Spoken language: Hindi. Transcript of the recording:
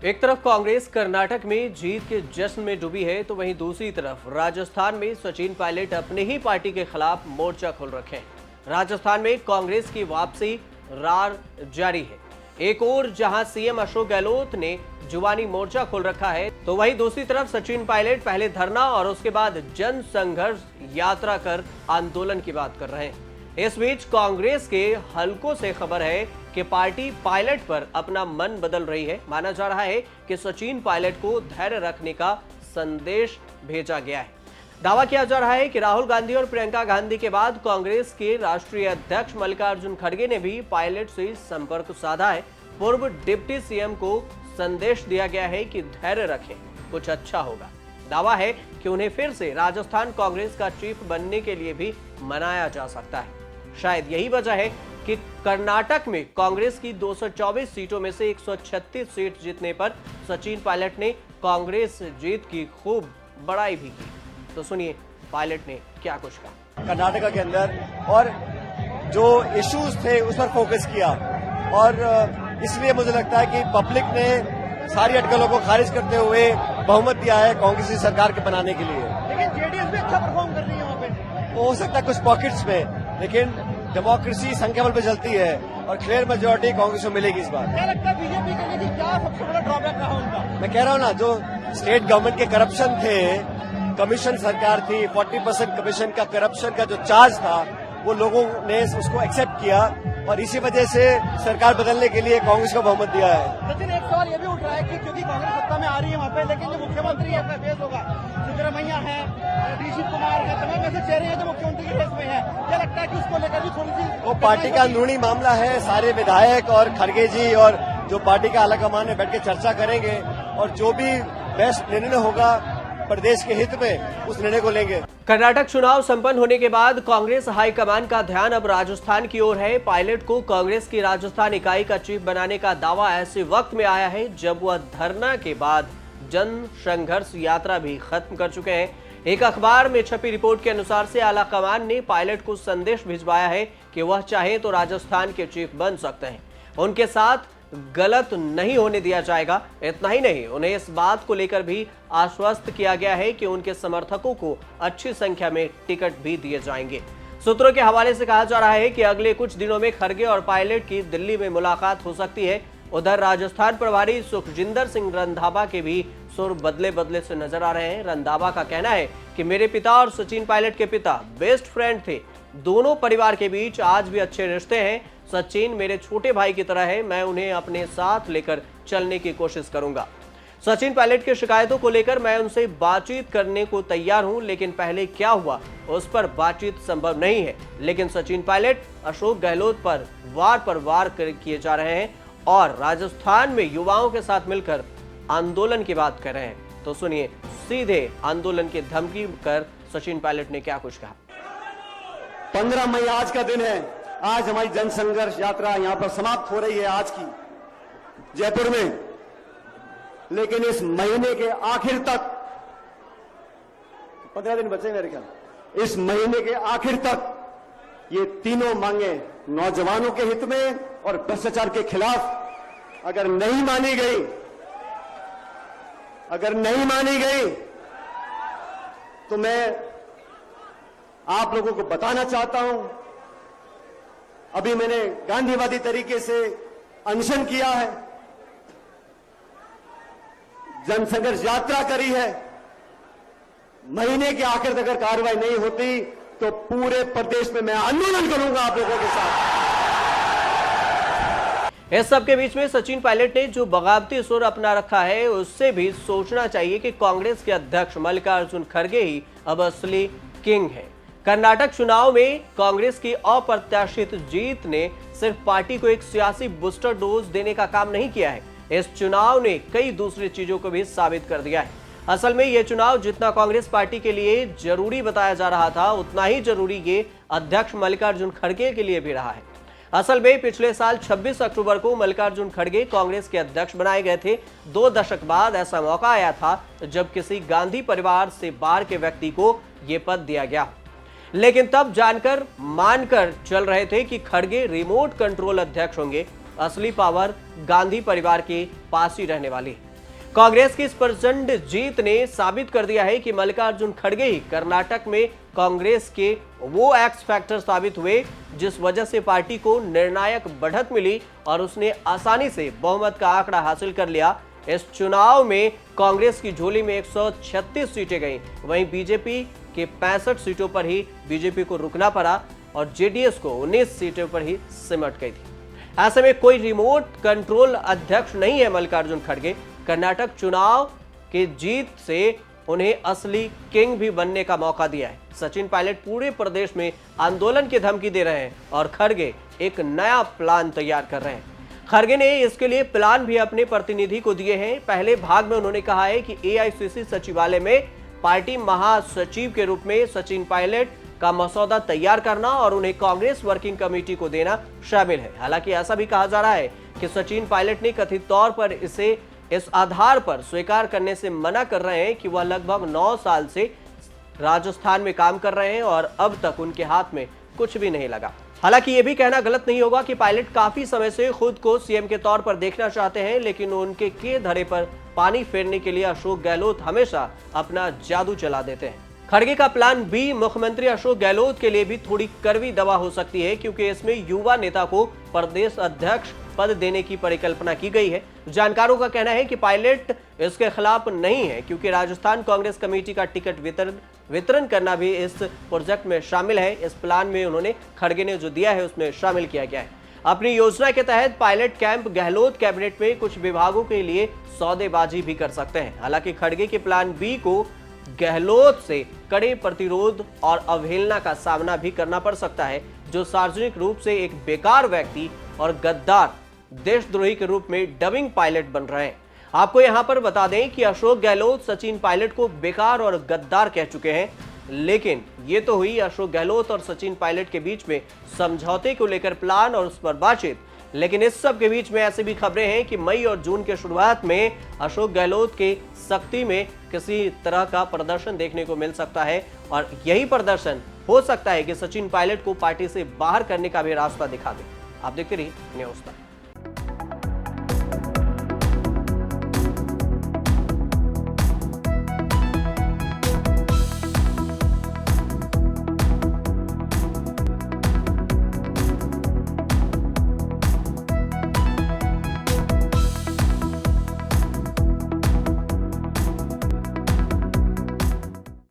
एक तरफ कांग्रेस कर्नाटक में जीत के जश्न में डूबी है, तो वहीं दूसरी तरफ राजस्थान में सचिन पायलट अपने ही पार्टी के खिलाफ मोर्चा खोल रखे हैं। राजस्थान में कांग्रेस की वापसी रार जारी है। एक ओर जहां सीएम अशोक गहलोत ने जुबानी मोर्चा खोल रखा है, तो वहीं दूसरी तरफ सचिन पायलट पहले धरना और उसके बाद जन संघर्ष यात्रा कर आंदोलन की बात कर रहे हैं। इस बीच कांग्रेस के हलकों से खबर है कि पार्टी पायलट पर अपना मन बदल रही है। माना जा रहा है कि सचिन पायलट को धैर्य रखने का संदेश भेजा गया है। दावा किया जा रहा है कि राहुल गांधी और प्रियंका गांधी के बाद कांग्रेस के राष्ट्रीय अध्यक्ष मल्लिकार्जुन खड़गे ने भी पायलट से संपर्क साधा है। पूर्व डिप्टी सीएम को संदेश दिया गया है कि धैर्य रखें, कुछ अच्छा होगा। दावा है कि उन्हें फिर से राजस्थान कांग्रेस का चीफ बनने के लिए भी मनाया जा सकता है। शायद यही वजह है कि कर्नाटक में कांग्रेस की 224 सीटों में से 136 सीट जीतने पर सचिन पायलट ने कांग्रेस जीत की खूब बड़ाई भी की। तो सुनिए पायलट ने क्या कुछ कहा। कर्नाटक के अंदर और जो इश्यूज थे उस पर फोकस किया और इसलिए मुझे लगता है कि पब्लिक ने सारी अटकलों को खारिज करते हुए बहुमत दिया है कांग्रेस की सरकार के बनाने के लिए। लेकिन जेडीएस भी अच्छा परफॉर्म कर रही है वहाँ पे। हो सकता है कुछ पॉकेट्स में, लेकिन डेमोक्रेसी संख्याबल पे चलती है और क्लियर मेजोरिटी कांग्रेस को मिलेगी इस बार। क्या लगता है बीजेपी के लिए क्या सबसे बड़ा ड्रॉबैक रहा उनका? मैं कह रहा हूँ ना, जो स्टेट गवर्नमेंट के करप्शन थे, कमीशन सरकार थी, 40% कमीशन का करप्शन का जो चार्ज था वो लोगों ने उसको एक्सेप्ट किया और इसी वजह से सरकार बदलने के लिए कांग्रेस को बहुमत दिया है। लेकिन एक सवाल ये भी उठ रहा है कि क्योंकि कांग्रेस सत्ता में आ रही है वहाँ पे, लेकिन जो मुख्यमंत्री है फेस होगा, सिद्धरामैया है, ऋषि कुमार है, तमाम ऐसे चेहरे हैं जो मुख्यमंत्री के फेस में है। क्या लगता है कि उसको लेकर भी थोड़ी सी वो पार्टी का अंदरूनी मामला है। सारे विधायक और खड़गे जी और जो पार्टी का आलाकमान में बैठ के चर्चा करेंगे और जो भी बेस्ट निर्णय होगा प्रदेश के हित में उस निर्णय को लेंगे। कर्नाटक चुनाव संपन्न होने के बाद कांग्रेस हाईकमान का ध्यान अब राजस्थान की ओर है। पायलट को कांग्रेस की राजस्थान इकाई का चीफ बनाने का दावा ऐसे वक्त में आया है जब वह धरना के बाद जन संघर्ष यात्रा भी खत्म कर चुके हैं। एक अखबार में छपी रिपोर्ट के अनुसार से आलाकमान ने पायलट को संदेश भिजवाया है कि वह चाहे तो राजस्थान के चीफ बन सकते हैं, उनके साथ गलत नहीं होने दिया जाएगा। इतना ही नहीं, उन्हें इस बात को लेकर भी आश्वस्त किया गया है कि उनके समर्थकों को अच्छी संख्या में टिकट भी दिए जाएंगे। सूत्रों के हवाले से कहा जा रहा है कि अगले कुछ दिनों में खड़गे और पायलट की दिल्ली में मुलाकात हो सकती है। उधर राजस्थान प्रभारी सुखजिंदर सिंह रंधावा के भी सुर बदले बदले से नजर आ रहे हैं। रंधावा का कहना है कि मेरे पिता और सचिन पायलट के पिता बेस्ट फ्रेंड थे, दोनों परिवार के बीच आज भी अच्छे रिश्ते हैं। सचिन मेरे छोटे भाई की तरह है, मैं उन्हें अपने साथ लेकर चलने की कोशिश करूंगा। सचिन पायलट की शिकायतों को लेकर मैं उनसे बातचीत करने को तैयार हूं, लेकिन पहले क्या हुआ उस पर बातचीत संभव नहीं है। लेकिन सचिन पायलट अशोक गहलोत पर वार किए जा रहे हैं और राजस्थान में युवाओं के साथ मिलकर आंदोलन की बात कर रहे हैं। तो सुनिए सीधे आंदोलन की धमकी कर सचिन पायलट ने क्या कुछ कहा। 15 मई आज का दिन है। आज हमारी जन संघर्ष यात्रा यहां पर समाप्त हो रही है आज की जयपुर में, लेकिन इस महीने के आखिर तक 15 दिन बचे मेरे ख्याल, इस महीने के आखिर तक ये तीनों मांगे नौजवानों के हित में और भ्रष्टाचार के खिलाफ अगर नहीं मानी गई तो मैं आप लोगों को बताना चाहता हूं, अभी मैंने गांधीवादी तरीके से अनशन किया है, जनसंघर्ष यात्रा करी है। महीने के आखिर तक अगर कार्रवाई नहीं होती तो पूरे प्रदेश में मैं आंदोलन करूंगा आप लोगों के साथ। इस सब के बीच में सचिन पायलट ने जो बगावती सुर अपना रखा है, उससे भी सोचना चाहिए कि कांग्रेस के अध्यक्ष मल्लिकार्जुन खड़गे ही अब असली किंग है। कर्नाटक चुनाव में कांग्रेस की अप्रत्याशित जीत ने सिर्फ पार्टी को एक सियासी बूस्टर डोज देने का काम नहीं किया है, इस चुनाव ने कई दूसरी चीजों को भी साबित कर दिया है। असल में यह चुनाव जितना कांग्रेस पार्टी के लिए जरूरी बताया जा रहा था, उतना ही जरूरी ये अध्यक्ष मल्लिकार्जुन खड़गे के लिए भी रहा है। असल में पिछले साल 26 अक्टूबर को मल्लिकार्जुन खड़गे कांग्रेस के अध्यक्ष बनाए गए थे। 2 दशक बाद ऐसा मौका आया था जब किसी गांधी परिवार से बाहर के व्यक्ति को यह पद दिया गया, लेकिन तब जानकर मानकर चल रहे थे कि खड़गे रिमोट कंट्रोल अध्यक्ष होंगे। असली पावर गांधी परिवार के पास ही रहने वाली है। कांग्रेस की इस प्रचंड जीत ने साबित कर दिया है कि मल्लिकार्जुन खड़गे ही कर्नाटक में कांग्रेस के वो एक्स फैक्टर साबित हुए जिस वजह से पार्टी को निर्णायक बढ़त मिली और उसने आसानी से बहुमत का आंकड़ा हासिल कर लिया। इस चुनाव में कांग्रेस की झोली में 136 सीटें गईं, वहीं बीजेपी के 65 सीटों पर ही बीजेपी को रुकना पड़ा और जेडीएस को 19 सीटों पर ही सिमट गई थी। ऐसे में कोई रिमोट कंट्रोल अध्यक्ष नहीं है मल्लिकार्जुन खड़गे। कर्नाटक चुनाव के जीत से उन्हें असली किंग भी बनने का मौका दिया है। सचिन पायलट पूरे प्रदेश में आंदोलन की धमकी दे रहे हैं और खड़गे एक नया प्लान तैयार कर रहे हैं। खड़गे ने इसके लिए प्लान भी अपने प्रतिनिधि को दिए हैं। पहले भाग में उन्होंने कहा है कि एआईसीसी सचिवालय में पार्टी महासचिव के रूप में सचिन पायलट का मसौदा तैयार करना और उन्हें कांग्रेस वर्किंग कमेटी को देना शामिल है। हालांकि ऐसा भी कहा जा रहा है कि सचिन पायलट ने कथित तौर पर इसे इस आधार पर स्वीकार करने से मना कर रहे हैं कि वह लगभग 9 साल से राजस्थान में काम कर रहे हैं और अब तक उनके हाथ में कुछ भी नहीं लगा। हालांकि यह भी कहना गलत नहीं होगा कि पायलट काफी समय से खुद को सीएम के तौर पर देखना चाहते हैं, लेकिन उनके के धरे पर पानी फेरने के लिए अशोक गहलोत हमेशा अपना जादू चला देते हैं। खड़गे का प्लान बी मुख्यमंत्री अशोक गहलोत के लिए भी थोड़ी कड़वी दवा हो सकती है, क्योंकि इसमें युवा नेता को प्रदेश अध्यक्ष पद देने की परिकल्पना की गई है। जानकारों का कहना है कि पायलट इसके खिलाफ नहीं है, क्योंकि राजस्थान कांग्रेस कमेटी का टिकट वितरण करना भी इस प्रोजेक्ट में शामिल है। इस प्लान में उन्होंने खड़गे ने जो दिया है उसमें शामिल किया गया है। अपनी योजना के तहत पायलट कैंप गहलोत कैबिनेट में कुछ विभागों के लिए सौदेबाजी भी कर सकते हैं। हालांकि खड़गे के प्लान बी को गहलोत से कड़े प्रतिरोध और अवहेलना का सामना भी करना पड़ सकता है, जो सार्वजनिक रूप से एक बेकार व्यक्ति और गद्दार देशद्रोही के रूप में डबिंग पायलट बन रहे हैं। आपको यहां पर बता दें कि अशोक गहलोत सचिन पायलट को बेकार और गद्दार कह चुके हैं, लेकिन ये तो हुई अशोक गहलोत और सचिन पायलट के बीच में समझौते को लेकर प्लान और उस पर बातचीत। लेकिन इस सब के बीच में ऐसी भी खबरें हैं कि मई और जून के शुरुआत में अशोक गहलोत के सख्ती में किसी तरह का प्रदर्शन देखने को मिल सकता है और यही प्रदर्शन हो सकता है कि सचिन पायलट को पार्टी से बाहर करने का भी रास्ता दिखा दे। आप देखते रहिए न्यूज़ तक।